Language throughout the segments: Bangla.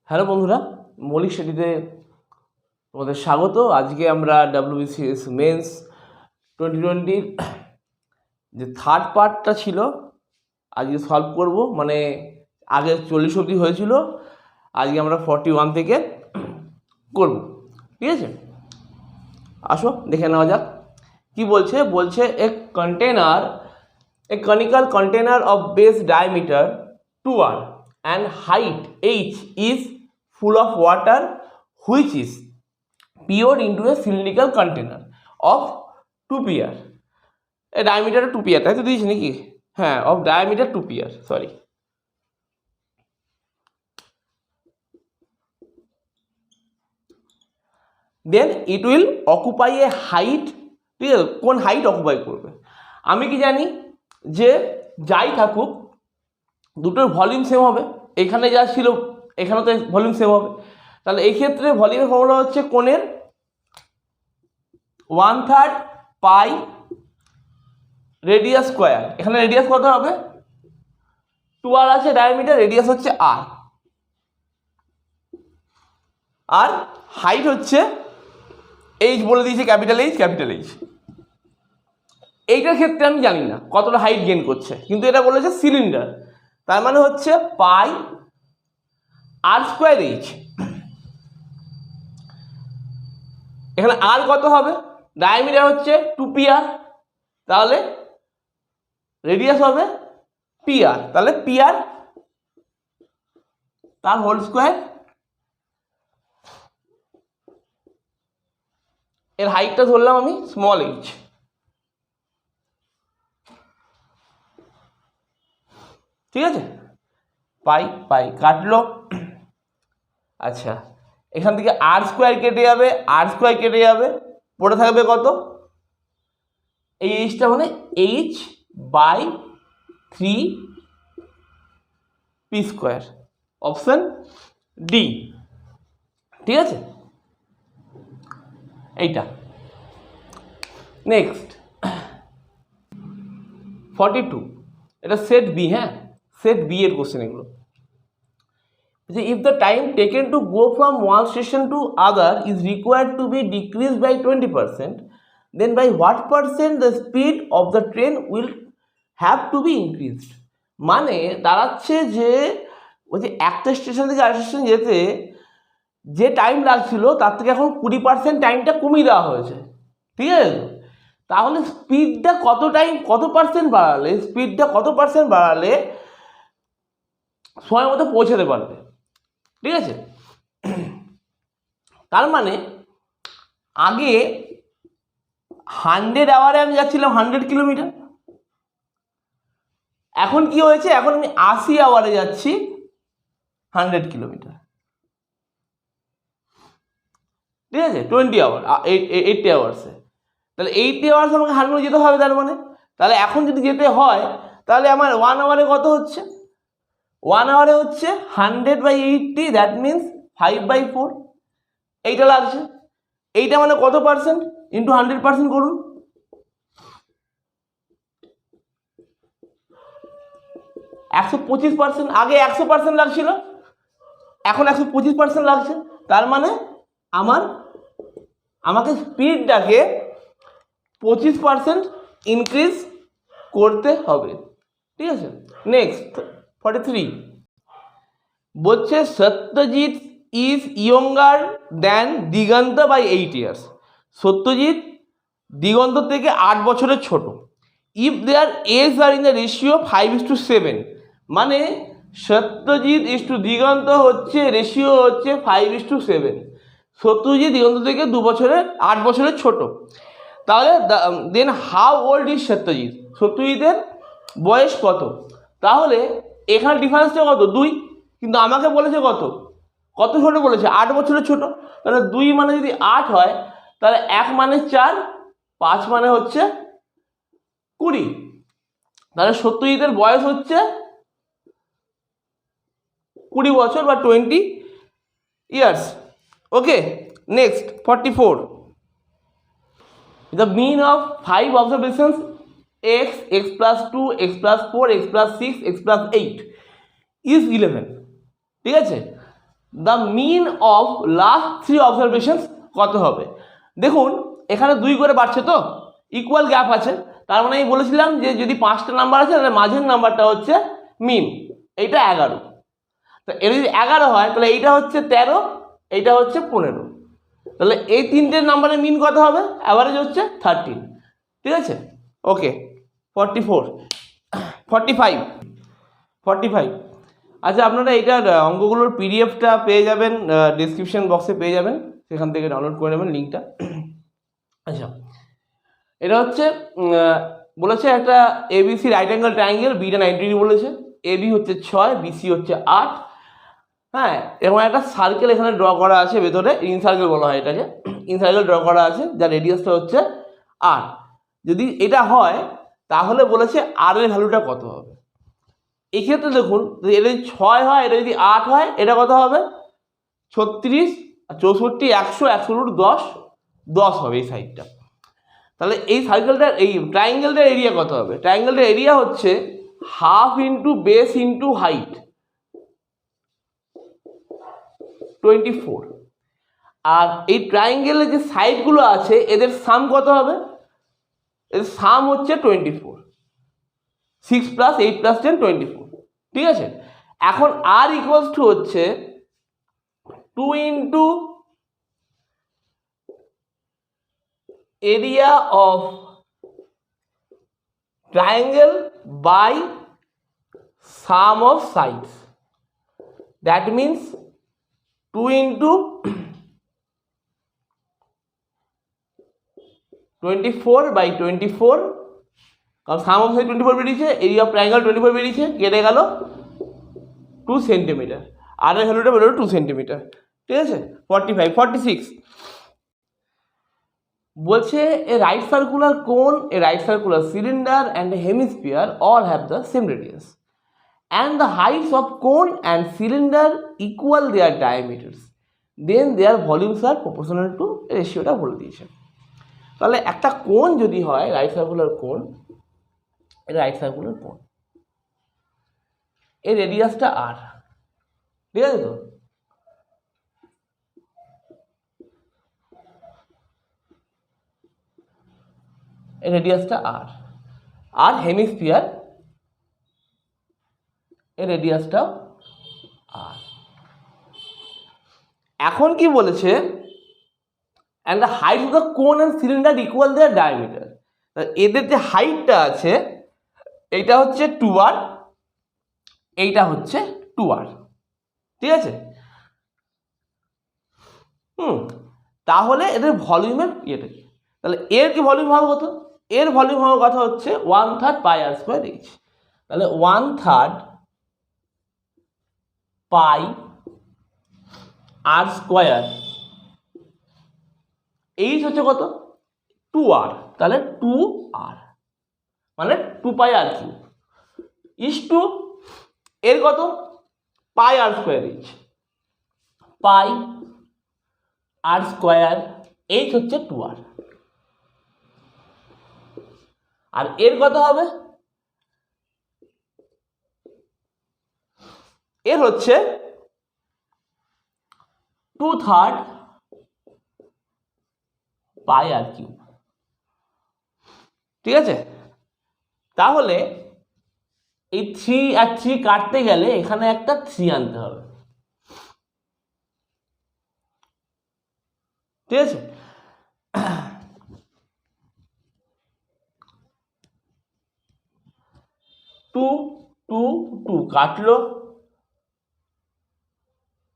হ্যালো বন্ধুরা, মৌলিক স্টাডিতে তোমাদের স্বাগত। আজকে আমরা WBCS মেন্স 2020 যে থার্ড পার্টটা ছিল আজকে সলভ করব। মানে আগে 40 অবধি হয়েছিল, আজকে আমরা 41 থেকে করব। ঠিক আছে, আসো দেখে নেওয়া যাক কি বলছে। বলছে এ conical container of base diameter 2r and height h is full of water which is poured into a cylindrical container of 2pr. A diameter 2pr, তাই তো দিয়েছি নাকি? হ্যাঁ, of diameter 2pr, sorry. Then it will occupy a height. ঠিক আছে, কোন হাইট অকুপাই করবে? আমি কি জানি যে যাই থাকুক দুটোর ভলিউম সেম হবে। এখানে যা ছিল এখানে তো ভলিউম সেম হবে। তাহলে এই ক্ষেত্রে ভলিউমের ফর্মুলা হচ্ছে কোণের 1/3 পাই রেডিয়াস স্কোয়ার। এখানে রেডিয়াস কত হবে? 2r আছে ডায়ামিটার, রেডিয়াস হচ্ছে r, আর হাইট হচ্ছে এইচ বলে দিয়েছে, ক্যাপিটাল এইচ। এইটার ক্ষেত্রে আমি জানি না কতটা হাইট গেইন করছে, কিন্তু এটা বলেছে সিলিন্ডার, তার মানে হচ্ছে পাই আর স্কোয়ার এইচ। এখানে আর কত হবে? ডায়ামিটার হচ্ছে 2pr, তাহলে রেডিয়াস হবে pr, তাহলে pr তার হোল স্কোয়ার। এর হাইটটা ধরলাম আমি স্মল এইচ। ঠিক আছে, পাই পাই কাটলো। আচ্ছা, এখান থেকে আর স্কোয়ার কেটে যাবে, পড়ে থাকবে কত? এই এইচটা মানে h/3p², অপশন ডি। ঠিক আছে, এইটা। নেক্সট 42, এটা সেট বি। হ্যাঁ, সেট বি এর কোশ্চেন এগুলো। যে if the time taken to go from one station to other is required to be decreased by 20%, then by what percent the speed of the train will have to be increased? মানে দাঁড়াচ্ছে যে ওই যে একটা স্টেশন থেকে আরেকটা স্টেশন যেতে যে টাইম লাগছিল তার থেকে এখন 20% টাইমটা কমিয়ে দেওয়া হয়েছে। ঠিক আছে, তাহলে স্পিডটা কত পার্সেন্ট বাড়ালে সময় মতো পৌঁছাতে পারবে। ঠিক আছে, তার মানে আগে 100 আওয়ারে আমি যাচ্ছিলাম 100 কিলোমিটার, এখন কি হয়েছে? এখন আমি 80 আওয়ারে যাচ্ছি 100 কিলোমিটার। ঠিক আছে, 20 আওয়ার 80 আওয়ার্সে, তাহলে 80 আওয়ার্স আমাকে 100 যেতে হবে। তার মানে তাহলে এখন যদি যেতে হয় তাহলে আমার 1 আওয়ারে কত হচ্ছে? 1 আওয়ারে হচ্ছে 100/80, দ্যাট মিনস 5/4। এইটা লাগছে। এইটা মানে কত পার্সেন্ট? ইন্টু 100% করুন। 125%। আগে 100% লাগছিল, এখন 125% লাগছে। তার মানে আমাকে স্পিডটাকে 25% ইনক্রিজ করতে হবে। ঠিক আছে, নেক্সট 43 বলছে Satyajit is younger than Diganta by 8 years. Satyajit Diganta থেকে 8 বছরের ছোট। If their age are in the ratio 5:7, মানে সত্যজিৎ ইস টু দিগন্ত হচ্ছে রেশিও হচ্ছে 5:7। সত্যজিৎ দিগন্ত থেকে 8 বছরের ছোট। তাহলে then how old is Satyajit? সত্যজিতের বয়স কত? তাহলে এখানে ডিফারেন্সটা কত? 2। কিন্তু আমাকে বলেছে কত ছোট বলেছে? 8 বছরের ছোট। তাহলে 2 মানে যদি 8 হয়, তাহলে 1 মানে 4, 5 মানে হচ্ছে 20। তাহলে সত্যজিতের বয়স হচ্ছে 20 বছর বা 20 years. Okay, next 44 the mean of 5 observations x plus 2, x plus 4, x plus 6, x plus 8 is 11। ঠিক আছে, the mean of last 3 observations কত হবে? দেখুন এখানে 2 করে বাড়ছে তো, ইকুয়াল গ্যাপ আছে, তার মানে আমি বলেছিলাম যে যদি 5টা নাম্বার আছে তাহলে মাঝের নাম্বারটা হচ্ছে মিন, এইটা 11। তো এর যদি 11 হয় তাহলে এইটা হচ্ছে 13, এইটা হচ্ছে 15, তাহলে এই তিনটে নাম্বারের মিন কত হবে? অ্যাভারেজ হচ্ছে 13। ঠিক আছে, ওকে। 45। আচ্ছা, আপনারা এইটার অঙ্কগুলোর পিডিএফটা পেয়ে যাবেন, ডিসক্রিপশন বক্সে পেয়ে যাবেন, সেখান থেকে ডাউনলোড করে নেবেন লিঙ্কটা। আচ্ছা, এটা হচ্ছে বলেছে একটা ABC right angle triangle, beta 90 degree বলেছে, এবি হচ্ছে 6, বিসি হচ্ছে 8। হ্যাঁ, এরকম একটা সার্কেল এখানে ড্র করা আছে ভেতরে, ইন সার্কেল বলা হয় এটাকে, ইন সার্কেল ড্র করা আছে যার রেডিয়াসটা হচ্ছে 8। যদি এটা হয় তাহলে বলেছে আর এর ভ্যালুটা কত হবে। এক্ষেত্রে দেখুন, এটা যদি 6 হয়, এটা যদি 8 হয়, এটা কত হবে? 36, 64, 100, 100√10, 10 হবে এই সাইডটা। তাহলে এই সার্কেলটার, এই ট্রায়াঙ্গেলটার এরিয়া কত হবে? ট্রায়াঙ্গেলটার এরিয়া হচ্ছে half into base into height, 24। আর এই ট্রায়াঙ্গেলের যে সাইডগুলো আছে এদের সাম কত হবে? এদের সাম হচ্ছে 24, 6 + 8 + 10, 24। ঠিক আছে, এখন আর ইকুয়ালস টু হচ্ছে 2 into area of triangle by sum of sides, that means 2 into 24/24, কারণ সাম অফ সাইড 24 বেরিয়েছে, এরিয়া অফ ট্রায়াঙ্গেল 24 বেরিয়েছে, কেটে গেল 2 সেন্টিমিটার, আর এর ভ্যালুটা বেরোলো 2 সেন্টিমিটার। ঠিক আছে, 46 বলছে এ right circular cone, a right circular cylinder and a hemisphere all have the same radius and the heights of cone and cylinder equal their diameters, then their volumes are proportional to রেশিওটা বলে দিয়েছে। তাহলে একটা কোন যদি হয় রাইট সার্কুলার কোন, এটা রাইট সার্কুলার কোন, এর রেডিয়াসটা আর, ঠিক আছে তো? এর রেডিয়াসটা আর হেমিস্ফিয়ার এর রেডিয়াসটাও আর। এখন কি বলেছে? and the height of the cone and cylinder equal their diameter, এদের যে হাইটটা আছে এইটা হচ্ছে 2r, এইটা হচ্ছে 2r। ঠিক আছে, তাহলে এদের ভলিউমের ইয়েটা কি? তাহলে এর কি ভলিউম হবে কত? এর ভলিউম হওয়ার কথা হচ্ছে 1/3 πr²h। তাহলে 1/3 πr², এইচ হচ্ছে কত? 2r, তাহলে 2r মানে 2πr³ ইস টু এর কত? πr²h, πr², এইচ হচ্ছে 2r, আর এর কত হবে? এর হচ্ছে 2/3 πr³। ঠিক আছে, তাহলে এই 3 আর 3 কাটতে গেলে এখানে একটা 3 আনতে হবে। ঠিক আছে, টু টু টু কাটলো,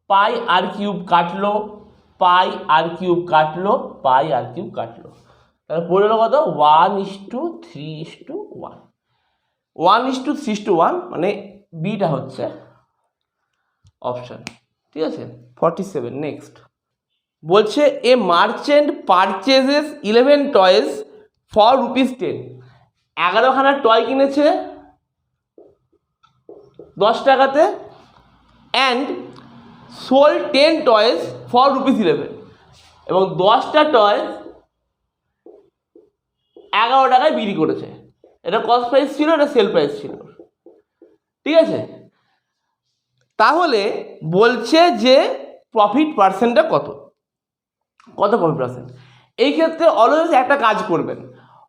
πr³ কাটলো, πr³ কাটলো, πr³ কাটলো, তাহলে পড়লো কত? 1:3:1, 1:3:1, মানে বিটা হচ্ছে অপশন। ঠিক আছে, 47। নেক্সট বলছে এ মার্চেন্ট পারচেজেস 11 টয়েস ফর ₹10। 11খানা টয় কিনেছে 10 টাকাতে, অ্যান্ড সোল্ড 10 টয়েস ফর ₹11, এবং 10টা টয় 11 টাকায় বিক্রি করেছে। এটা কস্ট প্রাইস ছিল, এটা সেল প্রাইস ছিল। ঠিক আছে, তাহলে বলছে যে প্রফিট পার্সেন্টটা কত প্রফিট পার্সেন্ট। এই ক্ষেত্রে অলওয়েজ একটা কাজ করবেন,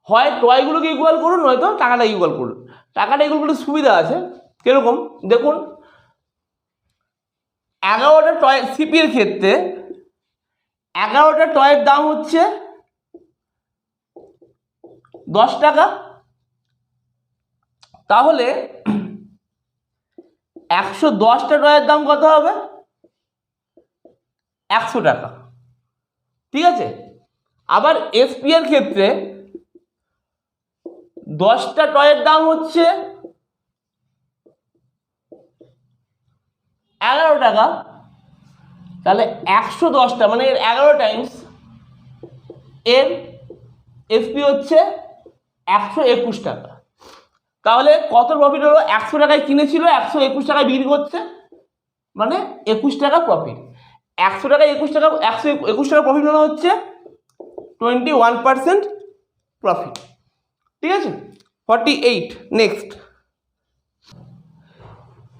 হয় টয়গুলোকে ইকুয়াল করুন, নয়তো টাকাটা ইকুয়াল করুন। টাকাটা ইকুয়াল করলে সুবিধা আছে, কিরকম দেখুন, 11টা টয় সিপির ক্ষেত্রে 11টা টয়ের দাম হচ্ছে 10 টাকা, তাহলে 110টা টয়ের দাম কত হবে? 100 টাকা, ঠিক আছে। আবার এসপি এর ক্ষেত্রে 10টা টয়ের দাম হচ্ছে 11 টাকা, তাহলে 110টা মানে এর 11 টাইমস এর এসপি হচ্ছে 121 টাকা। তাহলে কত প্রফিট হলো? 100 টাকায় কিনেছিল, 121 টাকায় বিক্রি করছে, মানে 21 টাকা প্রফিট। 100 টাকায় 121 টাকা প্রফিট মানে হচ্ছে 21% প্রফিট, ঠিক আছে। 48 next,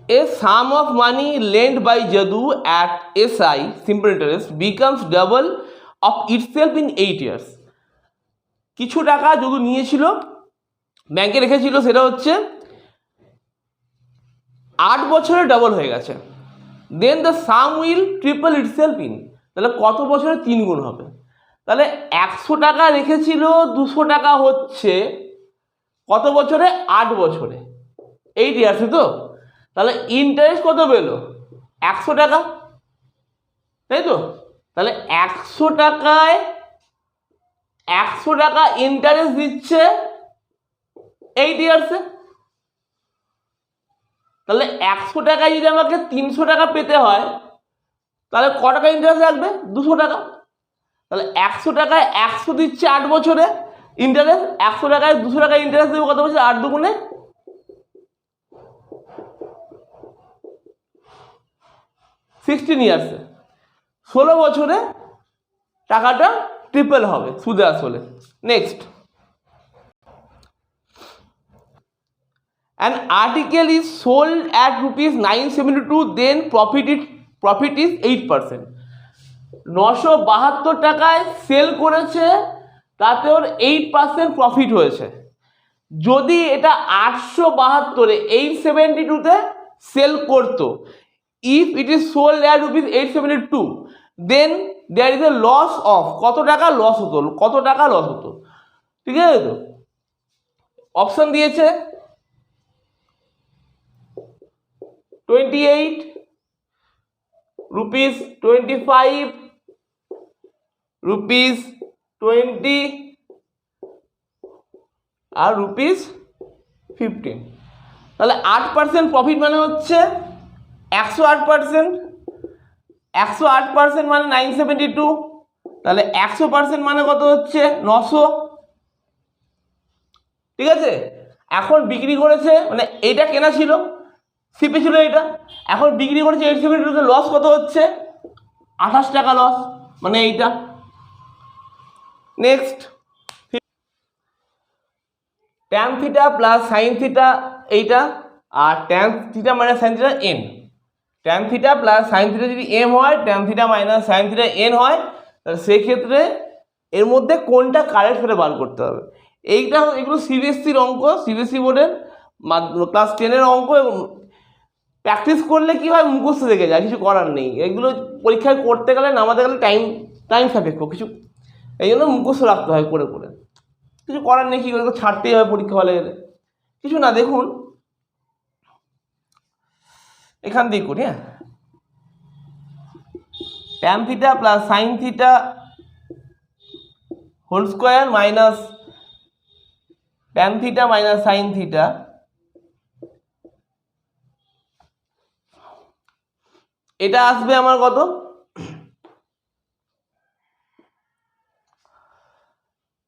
a sum of money lent by Jadu at SI simple interest becomes double of itself in 8 years. কিছু টাকা যদু নিয়েছিল, ব্যাংকে রেখেছিল, সেটা হচ্ছে 8 বছরে ডাবল হয়ে গেছে। Then the sum will triple itself in, তাহলে কত বছরে 3 গুণ হবে? তাহলে 100 টাকা রেখেছিল, 200 টাকা হচ্ছে কত বছরে? 8 বছরে, 8 ইয়ার্সে তো। তাহলে ইন্টারেস্ট কত পেলো? 100 টাকা, তাই তো। তাহলে 100 টাকায় 100 টাকা ইন্টারেস্ট দিচ্ছে 8 ইয়ার্সে। তাহলে 100 টাকায় যদি আমাকে 300 টাকা পেতে হয়, তাহলে ক টাকা ইন্টারেস্ট লাগবে? 200 টাকা। তাহলে 100 টাকায় 100 দিচ্ছে 8 বছরে ইন্টারেস্ট, 100 টাকায় 200 টাকা ইন্টারেস্ট দেবো কত বছর? 8 দুগুণে 16 ইয়ার্সে, 16 বছরে টাকাটা ট্রিপল হবে সুদে আসলে। Next, an article is sold at rupees 972, then profit is 8%. 972 টাকায় সেল করেছে, তাতে ওর 8% প্রফিট হয়েছে। যদি এটা 872-এ 872-তে সেল করতো, if it is sold at rupees 872, then there is a loss of কত টাকা লস হতো, ঠিক আছে তো। অপশন দিয়েছে 28, rupees 25, rupees 20 আর rupees 15। তাহলে 8% প্রফিট মানে হচ্ছে 108%, 108% মানে 972, তাহলে 100% মানে কত হচ্ছে? 900, ঠিক আছে। এখন বিক্রি করেছে, মানে এইটা কেনা ছিল, সিপি ছিল এটা, এখন বিক্রি করেছে 872, লস কত হচ্ছে? 28 টাকা লস, মানে এইটা। Next, tan theta plus sine theta এইটা, আর tan theta minus sine theta N. Tan theta plus sine theta যদি এম হয়, tan theta minus sine theta N হয়, তাহলে সেক্ষেত্রে এর মধ্যে কোনটা কারেক্ট সেটা বার করতে হবে। এগুলো সিবিএসসির অঙ্ক, সিবিএসসি বোর্ডের ক্লাস 10-এর অঙ্ক, এবং প্র্যাকটিস করলে কি হয়, মুখস্থ থেকে যায়, কিছু করার নেই। এগুলো পরীক্ষায় করতে গেলে, নামাতে গেলে টাইম সাপেক্ষ কিছু, এই জন্য মুখস্থ রাখতে হয় করে, কিছু করার নেই, কি করে ছাড়তেই হবে পরীক্ষা হলে গেলে, কিছু না। দেখুন এখান দিয়ে করি, হ্যাঁ, tan theta plus sine theta whole square minus tan theta minus sine theta, এটা আসবে আমার কত?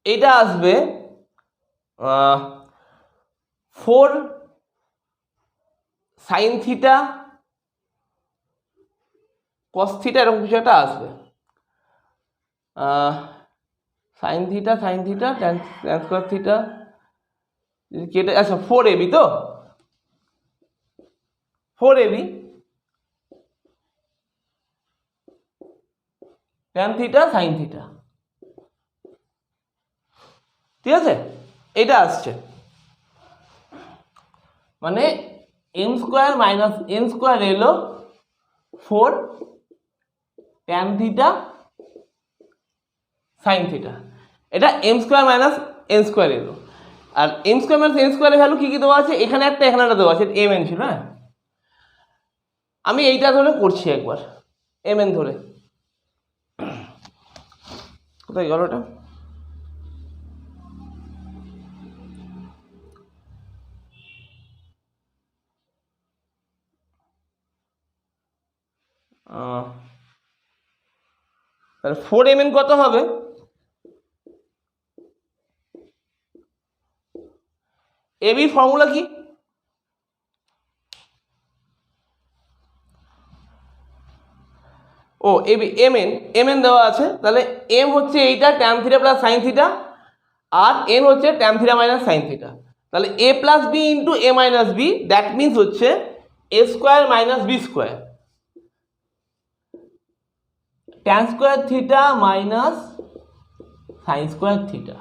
এটা আসবে 4 সাইন থিটা কস থিটা, এরকম কিছু একটা আসবে। Sine theta tan square theta কেটে, আচ্ছা 4ab, তো 4ab tan theta sine theta, ঠিক আছে, এটা আসছে মানে M square minus N square এলো 4 ট্যান থিটা সাইন থিটা, এটা M square minus N square এলো। আর এম স্কোয়ার মাইনাস এন স্কোয়ারের ভ্যালু কী কী দেওয়া আছে, এখানে একটা এখানে একটা দেওয়া আছে, এম এন ছিল। হ্যাঁ, আমি এইটা ধরে করছি একবার, এম এন ধরে। কোথায় গেল ওটা? তাহলে 4 mn কত হবে? এবি ফর্মুলা কি? ও এবি এমএন দেওয়া আছে, তাহলে এম হচ্ছে এইটা tan theta plus sine theta, আর এন হচ্ছে tan theta minus sine theta. তাহলে A plus B into A minus B, that means হচ্ছে A square minus B square, tan square theta minus sine square theta.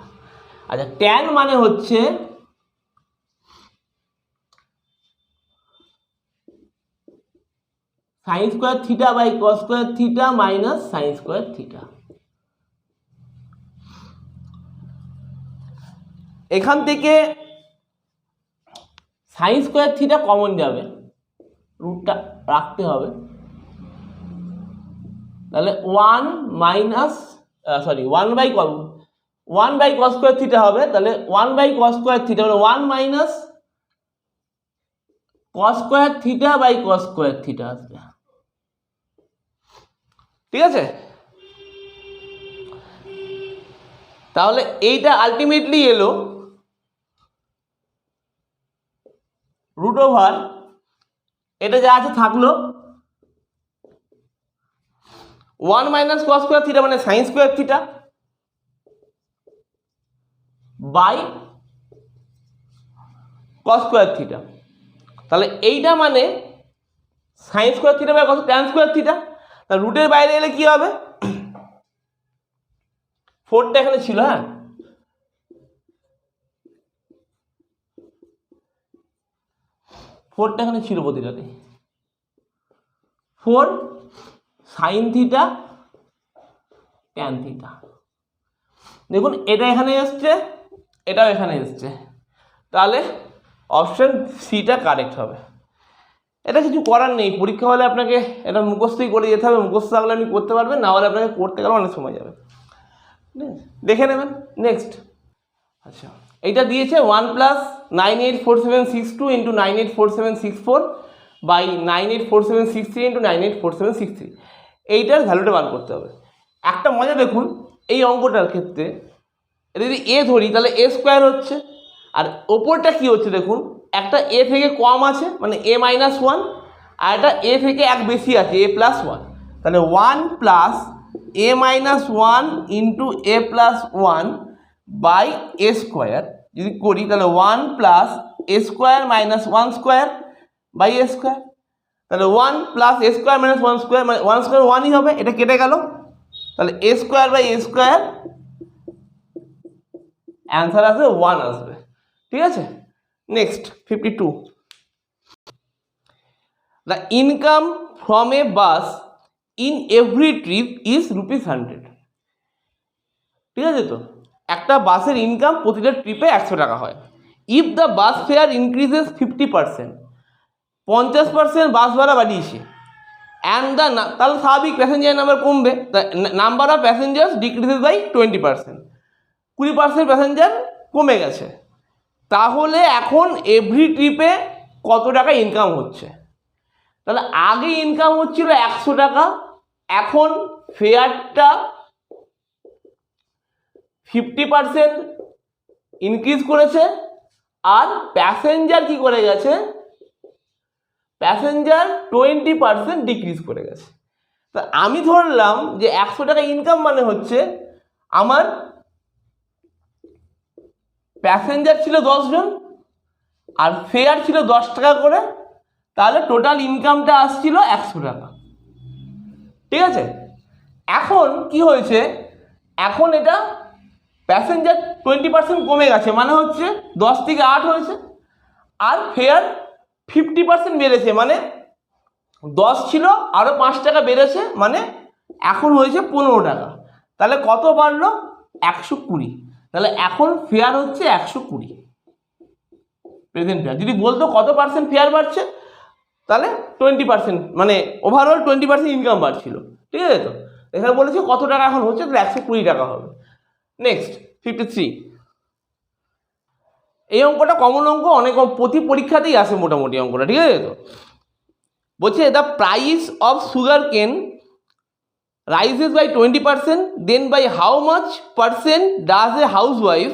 আচ্ছা, ট্যান মানে হচ্ছে sine square theta by cos square theta minus sine square theta. এখান থেকে সাইন স্কোয়ার থিটা কমন যাবে, রুটটা রাখতে হবে, তাহলে 1 বাই কস স্কোয়ার থিটা হবে। তাহলে 1 বাই কস স্কোয়ার থিটা মানে 1 minus cos square theta by cos square theta আসবে, ঠিক আছে। তাহলে এইটা আলটিমেটলি এলো রুট ওভার, এটা যা আছে থাকলো 1 মাইনাস কস স্কোয়ার থিটা মানে sine square theta by cos square theta. তাহলে এইটা মানে sine square theta by cos tan square theta. তাহলে রুটের বাইরে এলে কি হবে? 4টা এখানে ছিল, হ্যাঁ, ফোরটা এখানে ছিল প্রতিটাতে, 4 সাইন থিটা ট্যান থিটা। দেখুন এটা এখানে এসছে, এটাও এখানে এসছে, তাহলে অপশন সিটা কারেক্ট হবে। এটা কিছু করার নেই, পরীক্ষা হলে আপনাকে এটা মুখস্থই করে যেতে হবে, মুখস্থ থাকলে আপনি করতে পারবেন, না হলে আপনাকে করতে গেলে অনেক সময় যাবে, দেখে নেবেন। নেক্সট, আচ্ছা এইটা দিয়েছে 1 প্লাস 984762 ইন্টু 984764 বাই 984763 ইন্টু 984763, এইটার ভ্যালুটা বার করতে হবে। একটা মজা দেখুন, এই অঙ্কটার ক্ষেত্রে এটা যদি এ ধরি তাহলে এ স্কোয়ার হচ্ছে, আর ওপরটা কি হচ্ছে দেখুন, একটা এ থেকে কম আছে মানে এ মাইনাস 1, আর একটা এ থেকে এক বেশি আছে এ প্লাস 1, তাহলে 1 plus A minus 1 into A plus 1 by A square যদি করি তাহলে 1 plus A square minus 1 square by A square. তাহলে 1 plus A square minus 1 square মানে 1 স্কোয়ার 1ই হবে, এটা কেটে গেল, তাহলে A square by A square answer আসবে 1 আসবে, ঠিক আছে। Next 52, the income from a bus in every trip is ₹100, ঠিক আছে। তো একটা বাসের ইনকাম প্রতিটা ট্রিপে 100 টাকা হয়। If the bus fare increases 50%, 50% bus ভাড়া বাড়িয়েছে, অ্যান্ড দ্য তাহলে স্বাভাবিক প্যাসেঞ্জার নাম্বার কমবে, number of passengers decreases by 20%, 20% passenger কমে গেছে, তাহলে এখন এভরি ট্রিপে কত টাকা ইনকাম হচ্ছে? তাহলে আগে ইনকাম হচ্ছিল 100 টাকা, এখন ফেয়ারটা 50% ইনক্রিজ করেছে, আর প্যাসেঞ্জার কি করে গেছে, প্যাসেঞ্জার 20% ডিক্রিজ করে গেছে। তা আমি ধরলাম যে 100 টাকা ইনকাম মানে হচ্ছে আমার প্যাসেঞ্জার ছিল 10 জন আর ফেয়ার ছিল 10 টাকা করে, তাহলে টোটাল ইনকামটা আসছিল 100 টাকা, ঠিক আছে। এখন কি হয়েছে, এখন এটা প্যাসেঞ্জার 20% কমে গেছে, মানে হচ্ছে 10 থেকে 8 হয়েছে, আর ফেয়ার 50% বেড়েছে, মানে 10 ছিল আরও 5 টাকা বেড়েছে, মানে এখন হয়েছে 15 টাকা। তাহলে কত বাড়লো? 120। তাহলে এখন ফেয়ার হচ্ছে 120 প্রেজেন্ট ফেয়ার। যদি বলতো কত পার্সেন্ট ফেয়ার বাড়ছে, তাহলে 20%, মানে ওভারঅল 20% ইনকাম বাড়ছিল, ঠিক আছে? তো এখানে বলেছে কত টাকা এখন হচ্ছে, তাহলে 120 টাকা হবে। নেক্সট 53, এই অঙ্কটা কমন অঙ্ক, অনেক প্রতি পরীক্ষাতেই আসে মোটামুটি অঙ্কটা, ঠিক আছে? তো বলছে দ্য প্রাইস অফ সুগার কেন rises by 20%, then by how much percent does a housewife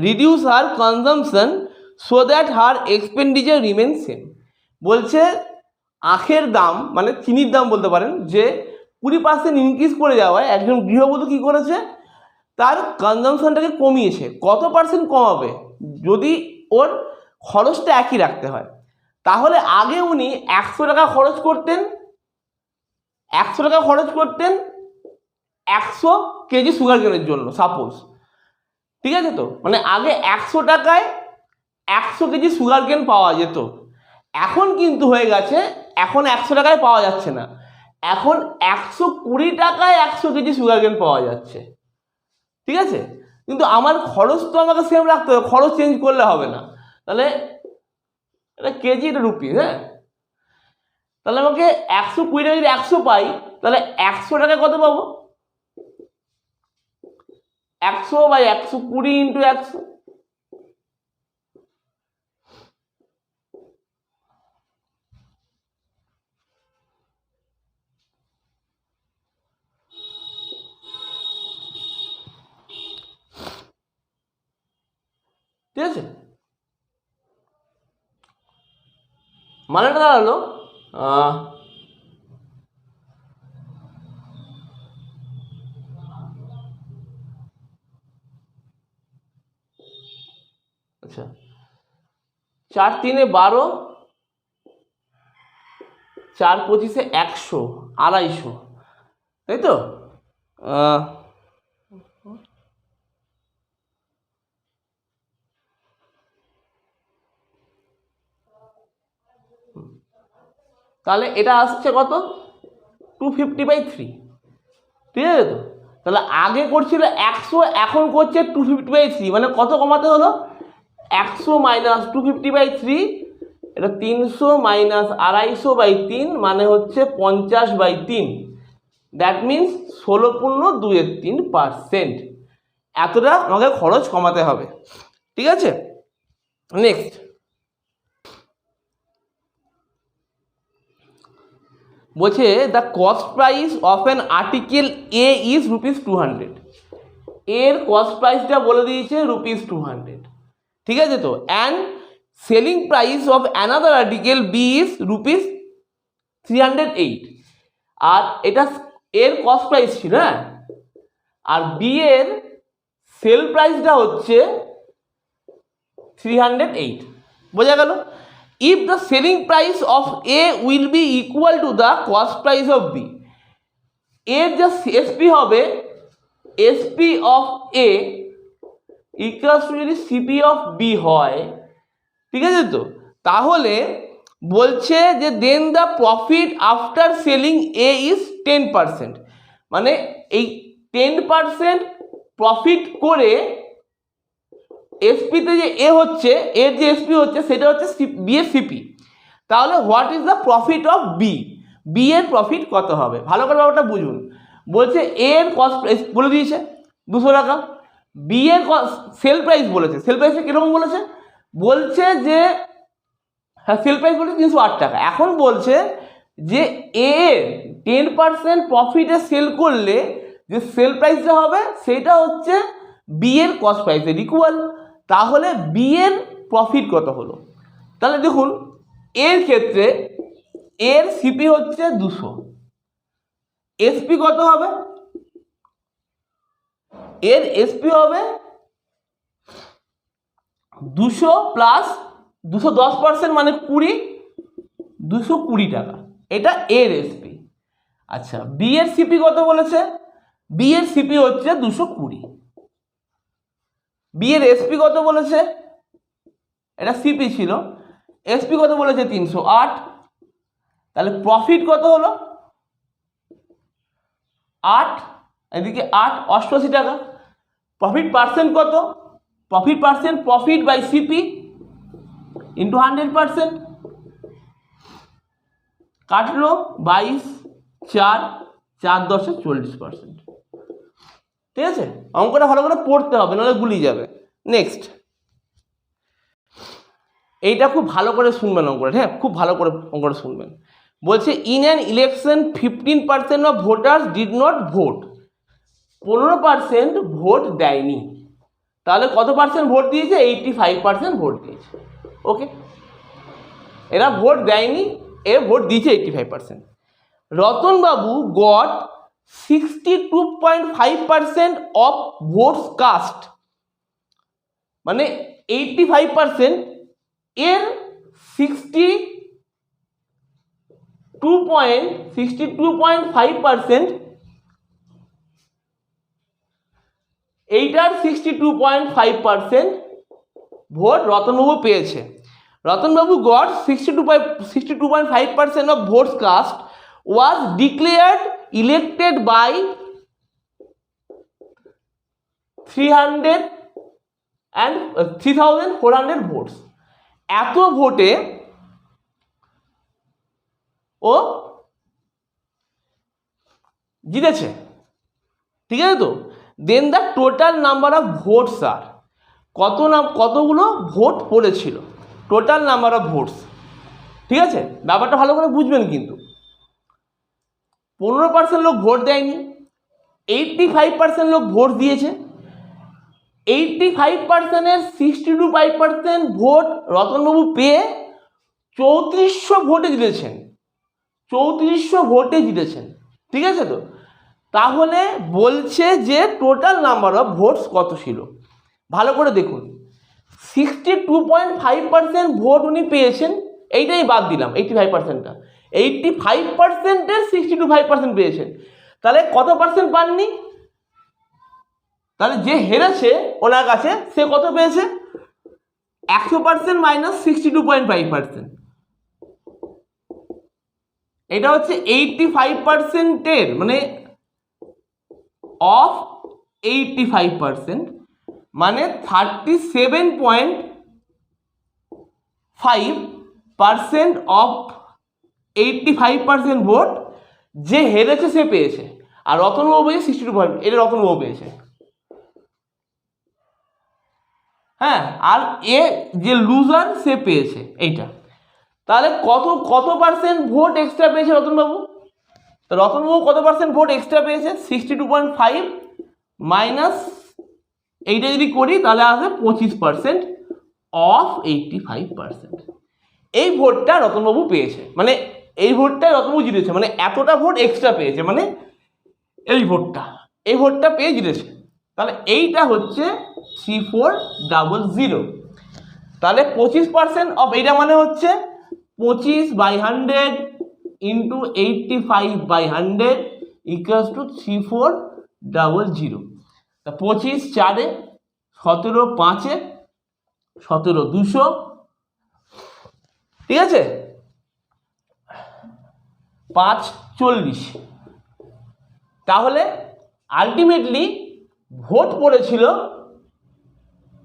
reduce her consumption so that her expenditure remains same? বলছে আখের দাম, মানে চিনির দাম বলতে পারেন, যে 20% ইনক্রিজ করে যাওয়ায় একজন গৃহবধূ কী করেছে, তার কনজামশনটাকে কমিয়েছে। কত পার্সেন্ট কমাবে যদি ওর খরচটা একই রাখতে হয়? তাহলে আগে উনি 100 টাকা খরচ করতেন, 100 কেজি সুগার কেনের জন্য, সাপোজ, ঠিক আছে? তো মানে আগে 100 টাকায় 100 কেজি সুগার কেন পাওয়া যেত। এখন কিন্তু হয়ে গেছে, এখন 100 টাকায় পাওয়া যাচ্ছে না, এখন 120 টাকায় 100 কেজি সুগার কেন পাওয়া যাচ্ছে, ঠিক আছে? কিন্তু আমার খরচ তো আমাকে সেম রাখতে হবে, খরচ চেঞ্জ করলে হবে না। তাহলে এটা কেজি, এটা রুপিস, হ্যাঁ? তাহলে আমাকে 120 টাকা যদি 100 পাই, তাহলে 100 টাকায় কত পাবো? 100/120 × 100, ঠিক আছে? মানেটা দাঁড়ালো আচ্ছা 4 × 3 = 12, 4 × 25 = 100, 250, তাই তো? তাহলে এটা আসছে কত? 250/3, ঠিক আছে? তো তাহলে আগে করছিল 100, এখন করছে 250/3, মানে কত কমাতে হলো? 100 - 250/3, এটা 300 - 250/3, মানে হচ্ছে 50/3। That means 16.23%। এতটা আমাকে খরচ কমাতে হবে, ঠিক আছে? নেক্সট বলছে the cost price of an article a is ₹200। এর কস্ট প্রাইসটা বলে দিয়েছে ₹200, ঠিক আছে? তো and selling price of another article B is ₹308। আর এটা এর কস্ট প্রাইস ছিল, হ্যাঁ? আর বি এর সেল প্রাইসটা হচ্ছে 308, বোঝা গেল? If the selling price of A will be equal to the cost price of B, এর যে এসপি হবে, SP of A equals to যদি সিপি অফ বি হয়, ঠিক আছে? তো তাহলে বলছে যে then the profit after selling A is 10%, মানে এই 10% প্রফিট করে এসপিতে যে এ হচ্ছে, এর যে এসপি হচ্ছে সেটা হচ্ছে বি এর সিপি। তাহলে what is the profit of B, B এর প্রফিট কত হবে? ভালো করে ব্যাপারটা বুঝুন। বলছে এর কস্ট প্রাইস বলে দিয়েছে 200 টাকা, বি এর সেল প্রাইস বলেছে, সেল প্রাইসটা কীরকম বলেছে? বলছে যে হ্যাঁ, সেল প্রাইস বলেছে 308 টাকা। এখন বলছে যে এর 10% প্রফিটে সেল করলে যে সেল প্রাইসটা হবে সেটা হচ্ছে বি এর কস্ট প্রাইসের ইকুয়াল। তাহলে বি এর প্রফিট কত হলো? তাহলে দেখুন এর ক্ষেত্রে এর সিপি হচ্ছে 200, এসপি কত হবে? এর এসপি হবে 200 প্লাস 210%, মানে 20, 220 টাকা, এটা এর এসপি। আচ্ছা বি এর সিপি কত বলেছে? বি এর সিপি হচ্ছে 220, বি এর এসপি কত বলেছে, এটা সিপি ছিল, এসপি কত বলেছে 308, তাহলে প্রফিট কত হলো 8, এদিকে 8 88 টাকা। প্রফিট পার্সেন্ট কত, profit percent profit by CP into 100%, কাটলো 22, 4 4 10 40%। ঠিক আছে, অঙ্কটা ভালো করে পড়তে হবে, নাহলে গুলিয়ে যাবে। নেক্সট, এইটা খুব ভালো করে শুনবেন অঙ্কটা, হ্যাঁ খুব ভালো করে অঙ্কটা শুনবেন। বলছে in an election 15% of voters did not vote, 15% vote দেয়নি, তাহলে কত পার্সেন্ট ভোট দিয়েছে, 85% ভোট দিয়েছে। ওকে, এরা ভোট দেয়নি, এ ভোট দিয়েছে 85%। Ratanbabu got 62.5% of votes cast, মানে 85% এর 62.5%, এইটার 62.5% ভোট রতনবাবু পেয়েছে। Ratanbabu got 62.5% of votes cast was declared elected by 3,400 votes. এত ভোটে ও জিতেছে, ঠিক আছে তো। Then the total number of votes are, কতগুলো ভোট পড়েছিল, টোটাল নাম্বার অফ ভোটস। ঠিক আছে, ব্যাপারটা ভালো করে বুঝবেন কিন্তু। 15% লোক ভোট দেয়নি, 85% লোক ভোট দিয়েছে। 85%-এর 62.5% ভোট রতনবাবু পেয়ে 3400 ভোটে জিতেছেন, 3400 ভোটে জিতেছেন। ঠিক আছে তো, তাহলে বলছে যে টোটাল নাম্বার অফ ভোটস কত ছিল, ভালো করে দেখুন। 62.5% ভোট উনি পেয়েছেন, এইটাই বাদ দিলাম 85%টা, 85%-এর 62.5% পেয়েছেন, তাহলে কত পার্সেন্ট পাননি, তাহলে যে হেরেছে ওনার কাছে সে কত পেয়েছে, 100% মাইনাস 62.5%, এটা হচ্ছে 85%-এর মানে অফ 85%, মানে 37.5% অফ 85% ভোট যে হেরেছে সে পেয়েছে, আর রতনবাবু পেয়েছে 62, এটা রতনবাবু পেয়েছে। হ্যাঁ, আর এ যে লুজার সে পেয়েছে এইটা। তাহলে কত পার্সেন্ট ভোট এক্সট্রা পেয়েছে রতনবাবু, তো রতনবাবু কত পার্সেন্ট ভোট এক্সট্রা পেয়েছে, 62.5 মাইনাস এইটা যদি করি তাহলে আসবে 25% অফ 85%। এই ভোটটা রতনবাবু পেয়েছে, মানে এই ভোটটাই রতনবাবু জিতেছে, মানে এতটা ভোট এক্সট্রা পেয়েছে, মানে এই ভোটটা পেয়ে জিতেছে। তাহলে এইটা হচ্ছে 3400। তাহলে 25% অফ এইটা মানে হচ্ছে 25/100 ইন্টু 85/100 ইকুয়ালস টু 3400। তা 25 4-এ 17 5-এ 17 200, ঠিক আছে, 5 40। তাহলে আলটিমেটলি ভোট পড়েছিল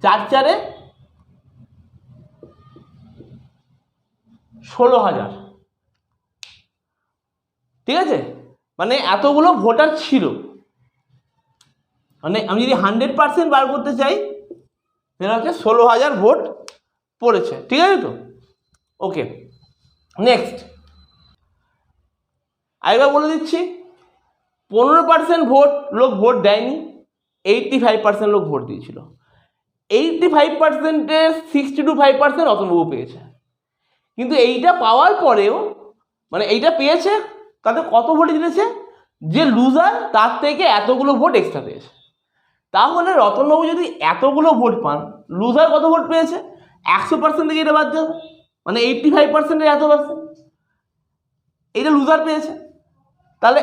4 4-এ 16,000। ঠিক আছে, মানে এতগুলো ভোটার ছিল, মানে আমি যদি 100% বার করতে চাই সেটা হচ্ছে 16,000 ভোট পড়েছে। ঠিক আছে তো, ওকে। নেক্সট আরেকবার বলে দিচ্ছি, 15% লোক ভোট দেয়নি, 85% লোক ভোট দিয়েছিল। 85%-এর 62.5% রতনবাবু পেয়েছে, কিন্তু এইটা পাওয়ার পরেও মানে এইটা পেয়েছে তাতে কত ভোট জিতেছে, যে লুজার তার থেকে এতগুলো ভোট এক্সট্রা পেয়েছে। তাহলে রতনবাবু যদি এতগুলো ভোট পান, লুজার কত ভোট পেয়েছে, 100% থেকে এটা বাদ যাবে, মানে 85%-এর এত পার্সেন্ট এইটা লুজার পেয়েছে। তাহলে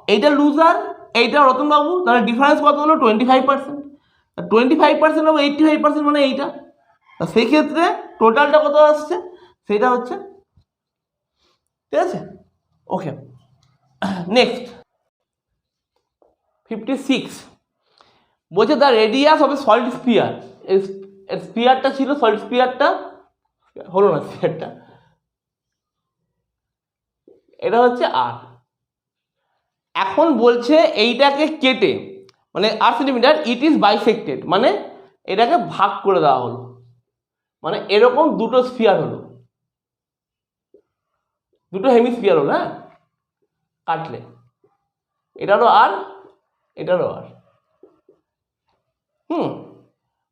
এইটা লুজার এইটা রতনবাবু, তাহলে ডিফারেন্স কত হলো 25%। 25% অফ 85% মানে এইটা, সেই ক্ষেত্রে টোটালটা কত আসছে সেটা হচ্ছে, ঠিক আছে। ওকে, নেক্সট 56 বলছে the radius of a solid sphere, স্পিয়ারটা ছিল সলিড স্পিয়ারটা, হলো না স্পিয়ারটা, এটা হচ্ছে আর। এখন বলছে এইটাকে কেটে, মানে 8 সেন্টিমিটার, ইট ইজ বাইসেক্টেড, মানে এটাকে ভাগ করে দেওয়া হলো, মানে এরকম দুটো স্পিয়ার হলো, দুটো হেমিস্ফিয়ার হলো, হ্যাঁ, কাটলে এটারও আর এটারও আর,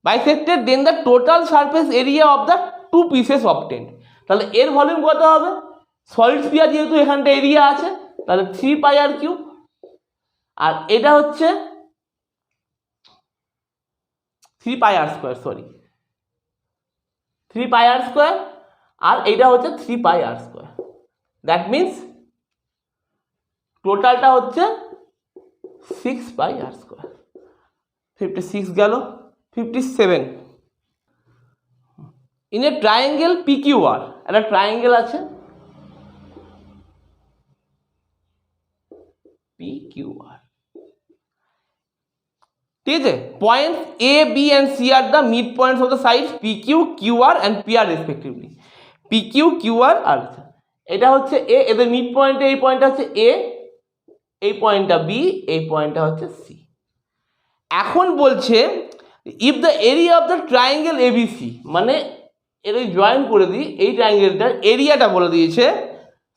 bisected, then the total surface area of the two pieces obtained. তাহলে এর ভলিউম কত হবে, সলিড স্পিয়ার যেহেতু এখানটা এরিয়া আছে, তাহলে 3πr3, আর এটা হচ্ছে 3πr², সরি 3πr², আর এইটা হচ্ছে 3πr², দ্যাট মিনস টোটালটা হচ্ছে 6πr²। 56 গেল। 57 ইন এ ট্রায়াঙ্গেল PQR, একটা ট্রায়াঙ্গেল আছে PQR, ঠিক আছে, points A, B and C are the mid points of the sides PQ, QR and PR respectively. PQ, QR আর এটা হচ্ছে A, এদের মিড পয়েন্টে এই পয়েন্টটা হচ্ছে A, এই পয়েন্টটা B, এই পয়েন্টটা হচ্ছে C। এখন বলছে if the area of the triangle ABC, মানে এর জয়েন করে দিই, এই ট্রায়াঙ্গেলটার এরিয়াটা বলে দিয়েছে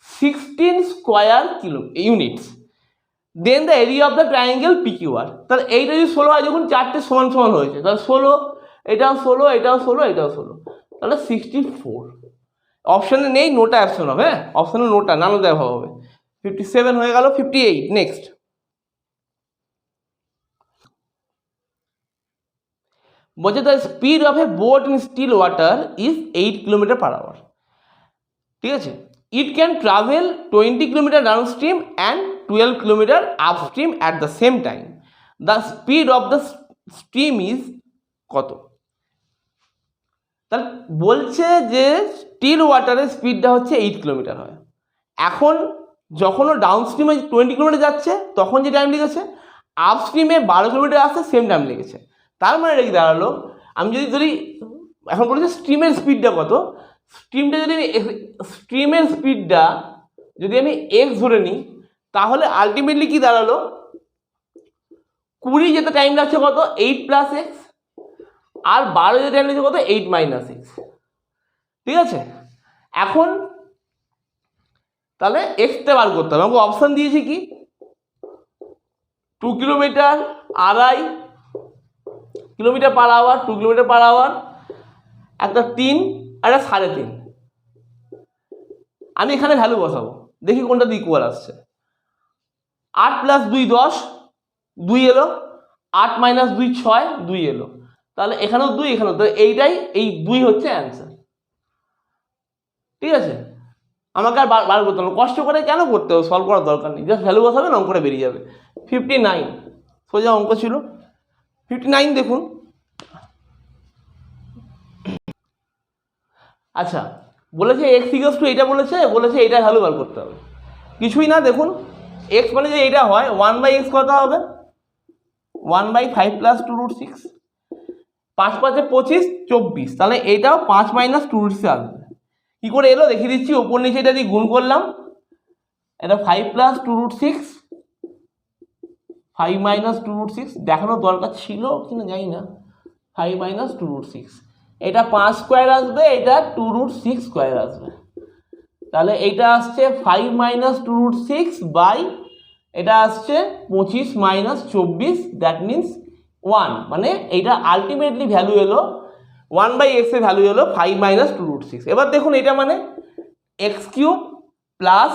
16 square units, then the area of the triangle PQR। তাহলে এইটা যদি 16 হয়, যখন চারটে সমান সমান হয়েছে, তাহলে 16, এটাও 16, এটাও 16, এটাও 16, তাহলে 64। অপশানে নেই, নোটা অপশন হবে, হ্যাঁ, অপশানে নোটা নানো দেখা হবে। 57 হয়ে গেল। 58 নেক্সট বলছে the speed of a boat in still water is 8 km/h, ঠিক আছে, it can travel 20 km down stream and 12 km upstream at the same time, the speed of the stream is কত? তাহলে বলছে যে স্টিল ওয়াটারের স্পিডটা হচ্ছে 8 km হয়। এখন যখন ও ডাউন স্ট্রিমে 20 km যাচ্ছে তখন যে টাইম লেগেছে, আপ স্ট্রিমে 12 km আসতে সেম টাইম লেগেছে। তার মানে এটা কি দাঁড়ালো, আমি যদি ধরি, এখন বলেছে স্ট্রিমের স্পিডটা কত, স্ট্রিমটা যদি আমি স্ট্রিমের স্পিডটা যদি আমি এক্স ধরে নিই, তাহলে আলটিমেটলি কি দাঁড়ালো, 20 যেতে টাইম লাগছে কত 8 + x, আর 12 যেতে টাইম লাগছে কত 8 - x, ঠিক আছে। এখন তাহলে এক্সটা বার করতে হবে, আমাকে অপশান দিয়েছি কি 2 কিলোমিটার, 2.5 km/h, 2 km/h, একটা 3 আর একটা 3.5। আমি এখানে ভ্যালু বসাবো, দেখি কোনটা ইকুয়াল আসছে। 8 + 2 10, 2 এলো, 8 - 2 6, 2 এলো, তাহলে এখানেও 2, এখানেও, তো এইটাই, এই 2 হচ্ছে অ্যান্সার, ঠিক আছে। আমাকে আর বার করতে হবে, কষ্ট করে কেন করতে হবে, সলভ করার দরকার নেই, জাস্ট ভ্যালু বসাবেন, অঙ্কটা বেরিয়ে যাবে। 59 সোজা অঙ্ক ছিল। 59 দেখুন, আচ্ছা বলেছে x = এইটা, বলেছে এইটা ভ্যালু বার করতে হবে, কিছুই না, দেখুন x মানে যে এইটা হয় 1/x কত হবে, 1/5 + 2√6, 5 × 5 = 25, 24, তাহলে এইটাও 5 - 2√6 আসবে। কি করে এলো দেখিয়ে দিচ্ছি, ওপর নিচে এটা দিয়ে গুণ করলাম, এটা 5 + 2√6, 5 - 2√6, দেখানোর দরকার ছিল কিনা জানি না, 5 - 2√6, এটা 5 স্কোয়ার আসবে, এটা 2√6 স্কোয়ার আসবে, তাহলে এইটা আসছে 5 - 2√6 বাই, এটা আসছে 25 - 24, দ্যাট মিনস 1, মানে এইটা আলটিমেটলি ভ্যালু এলো 1/x এর ভ্যালু এলো 5 - 2√6। এবার দেখুন এটা মানে x³ প্লাস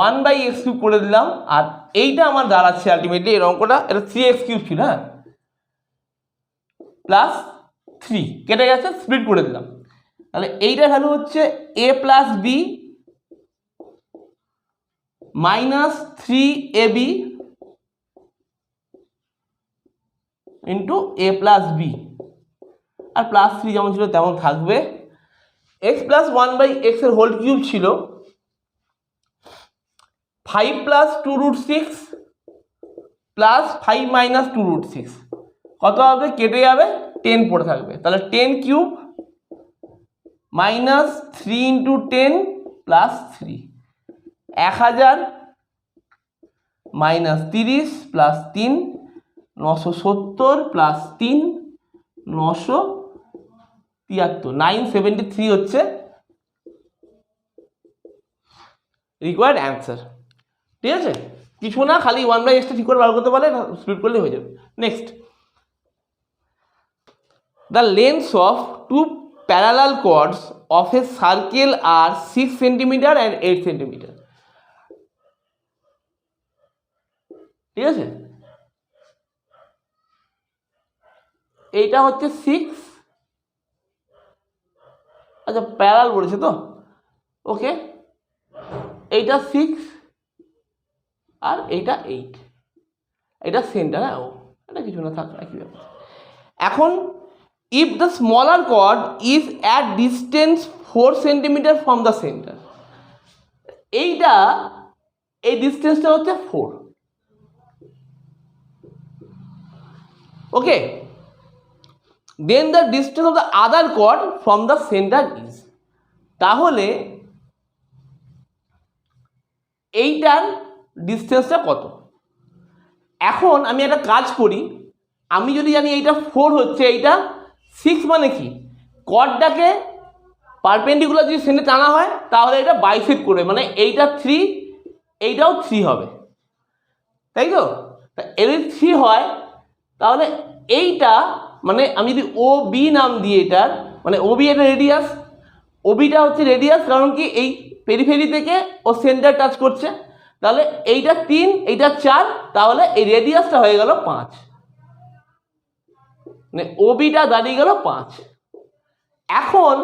1/x³ করে দিলাম, আর এইটা আমার দাঁড়াচ্ছে আলটিমেটলি, এর অঙ্কটা এটা 3x³ ছিল, হ্যাঁ, প্লাস 3 কেটে গেছে, স্প্লিট করে দিলাম, তাহলে এইটার ভ্যালু হচ্ছে a + b minus 3ab into a plus B, আর প্লাস 3 যেমন ছিল তেমন থাকবে। x প্লাস 1/x এর হোল কিউব ছিল 5 প্লাস 2√6 প্লাস 5 মাইনাস 2√6, কত হবে? কেটে যাবে, 10 পড়ে থাকবে। তাহলে 10 cube minus 3 into 10 plus 3, 1000 minus 30 plus 3, 970 plus 3, 973, 973 হচ্ছে রিকোয়ার্ড অ্যান্সার। ঠিক আছে, কিছু না, খালি 1/x ঠিক করে বার করতে পারলে স্প্লিট করলে হয়ে যাবে। Next, the lengths of two parallel chords of a circle are 6 centimetre and 8 centimetre. ঠিক আছে, এইটা হচ্ছে 6, আচ্ছা প্যারালাল বলেছে তো, ওকে, এইটা 6 আর এইটা 8, এটা সেন্টার। হ্যাঁ, ও এটা কিছু না, থাক একই ব্যাপার। এখন if the smaller chord is at distance 4 centimeter from the center, এইটা এই ডিস্টেন্সটা হচ্ছে 4, ওকে, then the distance of the other chord from the center is, তাহলে এইটার ডিস্টেন্সটা কত? এখন আমি একটা কাজ করি, আমি যদি জানি এইটা 4 হচ্ছে, এইটা 6, মানে কি কর্ডটাকে পারপেন্ডিকুলার যদি সেন্টারে টানা হয় তাহলে এটা বাইসেক্ট করবে, মানে এইটা 3, এইটাও 3 হবে, তাই তো? এর যদি 3 হয় তাহলে এইটা, মানে আমি যদি ও বি নাম দিই এটার, মানে ও বি এটা রেডিয়াস, ও বিটা হচ্ছে রেডিয়াস, কারণ কি এই পেরিফেরি থেকে ও সেন্টার টাচ করছে, তাহলে এইটা 3, এইটা 4, তাহলে এই রেডিয়াসটা হয়ে গেল 5, মানে ও বিটা দাঁড়িয়ে গেল 5। এখন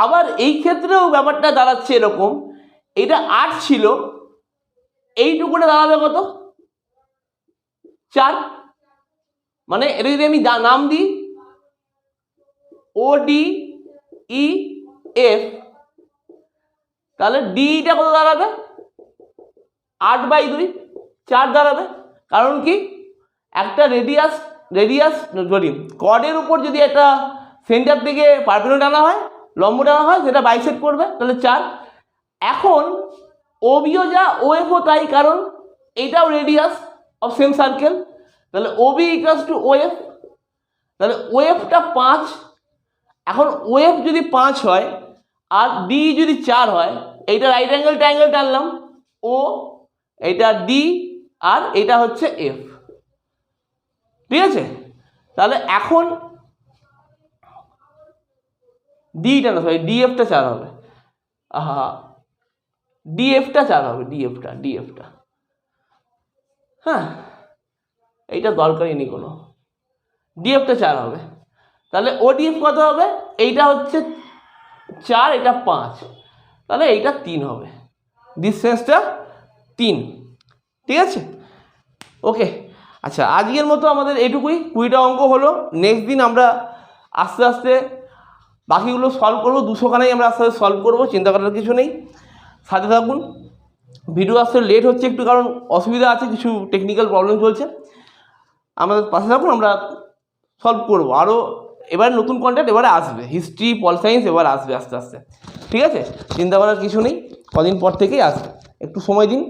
আবার এই ক্ষেত্রেও ব্যাপারটা দাঁড়াচ্ছে এরকম, এটা 8 ছিল, এইটুকুটা দাঁড়াবে কত? 4, মানে এটা যদি আমি নাম দিই ও ডি ই এফ, তাহলে ডিটা কত দাঁড়াবে? 8/2, 4 দাঁড়াবে। কারণ কি একটা রেডিয়াস যদি কর্ডের উপর যদি একটা সেন্টার থেকে পারপেন্ডিকুলার টানা হয়, লম্ব টানা হয়, সেটা বাইসেক্ট করবে, তাহলে 4। এখন ওবিও যা ওএফও তাই, কারণ এইটাও রেডিয়াস অফ সেম সার্কেল, তাহলে ওবি ইকুয়ালস টু ওএফ, তাহলে ওএফটা 5। এখন ওএফ যদি 5 হয় আর ডি যদি 4 হয়, এইটা রাইট অ্যাঙ্গেল ট্রায়াঙ্গেল টানলাম, ও এইটা ডি আর এটা হচ্ছে এফ, ঠিক আছে? তাহলে এখন ডিটা না, সরি ডিএফটা 4 হবে, ডিএফটা 4 হবে, ডিএফটা, হ্যাঁ এইটা দরকারই নেই কোনো, ডিএফটা 4 হবে। তাহলে ওডিএফ কত হবে? এইটা হচ্ছে 4, এটা 5, তাহলে এইটা 3 হবে, ডিসটেন্সটা 3, ঠিক আছে? ওকে, আচ্ছা আজকের মতো আমাদের এটুকুই, 20টা অঙ্ক হলো। নেক্সট দিন আমরা আস্তে আস্তে বাকিগুলো সলভ করবো, 200খানাই আমরা আস্তে আস্তে সলভ করবো, চিন্তা করার কিছু নেই, সাথে থাকুন। ভিডিও আসতে লেট হচ্ছে একটু, কারণ অসুবিধা আছে, কিছু টেকনিক্যাল প্রবলেম চলছে, আমাদের পাশে থাকুন, আমরা সলভ করবো। আরও এবার নতুন কন্টেন্ট এবারে আসবে, হিস্ট্রি, পল সায়েন্স এবার আসবে আস্তে আস্তে, ঠিক আছে? চিন্তা করার কিছু নেই, কদিন পর থেকেই আসবে, একটু সময় দিন।